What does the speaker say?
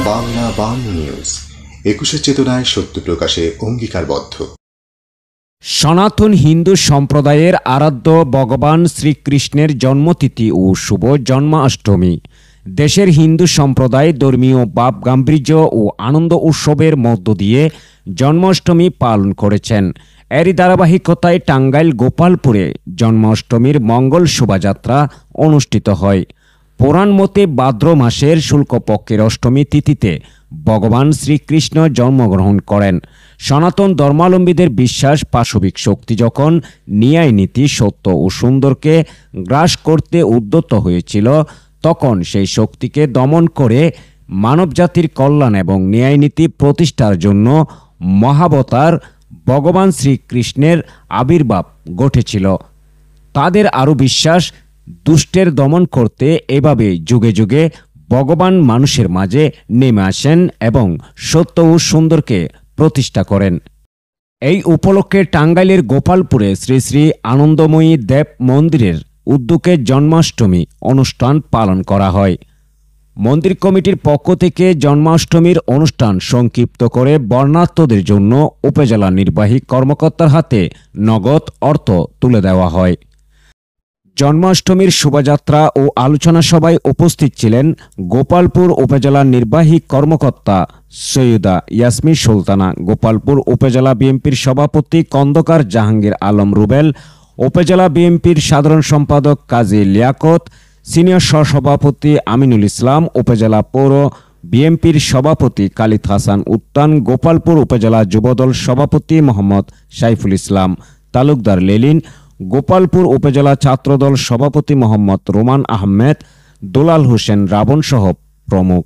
Bangla Bangla news 21 চেতনায় সত্য প্রকাশে অঙ্গীকারবদ্ধ। সনাতন হিন্দু সম্প্রদায়ের আরাধ্য ভগবান শ্রীকৃষ্ণের জন্মতিথি ও শুভ জন্মাষ্টমী। দেশের হিন্দু সম্প্রদায় ধর্মীয় ভাব গাম্ভীর্য ও আনন্দ উৎসবের মধ্য দিয়ে জন্মাষ্টমী পালন করেছেন। এরই ধারাবাহিকতায় টাঙ্গাইল গোপালপুরে জন্মাষ্টমীর মঙ্গল শোভাযাত্রা অনুষ্ঠিত হয়। পুরাণ মতে ভাদ্র মাসের শুক্লপক্ষের অষ্টমী তিথিতে ভগবান শ্রীকৃষ্ণ জন্মগ্রহণ করেন। সনাতন ধর্মাবলম্বীদের বিশ্বাস, পাশবিক শক্তি যখন ন্যায় নীতি, সত্য ও সুন্দরকে গ্রাস করতে উদ্যত হয়েছিল, তখন সেই শক্তিকে দমন করে মানবজাতির কল্যাণ এবং ন্যায় নীতি প্রতিষ্ঠার জন্য মহাবতার ভগবান শ্রীকৃষ্ণের আবির্ভাব ঘটেছিল। তাদের আরও বিশ্বাস, দুষ্টের দমন করতে এভাবে যুগে যুগে ভগবান মানুষের মাঝে নেমে আসেন এবং সত্য ও সুন্দরকে প্রতিষ্ঠা করেন। এই উপলক্ষে টাঙ্গাইলের গোপালপুরে শ্রী শ্রী আনন্দময়ী দেব মন্দিরের উদ্যোগে জন্মাষ্টমী অনুষ্ঠান পালন করা হয়। মন্দির কমিটির পক্ষ থেকে জন্মাষ্টমীর অনুষ্ঠান সংক্ষিপ্ত করে বর্ণাঢ্যদের জন্য উপজেলা নির্বাহী কর্মকর্তার হাতে নগদ অর্থ তুলে দেওয়া হয়। জন্মাষ্টমীর শোভাযাত্রা ও আলোচনা সভায় উপস্থিত ছিলেন গোপালপুর উপজেলা নির্বাহী কর্মকর্তা সৈয়দা ইয়াসমিন সুলতানা, গোপালপুর উপজেলা বিএনপির সভাপতি খন্দকার জাহাঙ্গীর আলম রুবেল, উপজেলা বিএনপির সাধারণ সম্পাদক কাজী লিয়াকত, সিনিয়র সহসভাপতি আমিনুল ইসলাম, উপজেলা পৌর বিএনপির সভাপতি খালিদ হাসান উত্তান, গোপালপুর উপজেলা যুবদল সভাপতি মোহাম্মদ সাইফুল ইসলাম তালুকদার লেলিন, গোপালপুর উপজেলা ছাত্রদল সভাপতি মোহাম্মদ রোমান আহমেদ, দুলাল হোসেন রাবণ সহ প্রমুখ।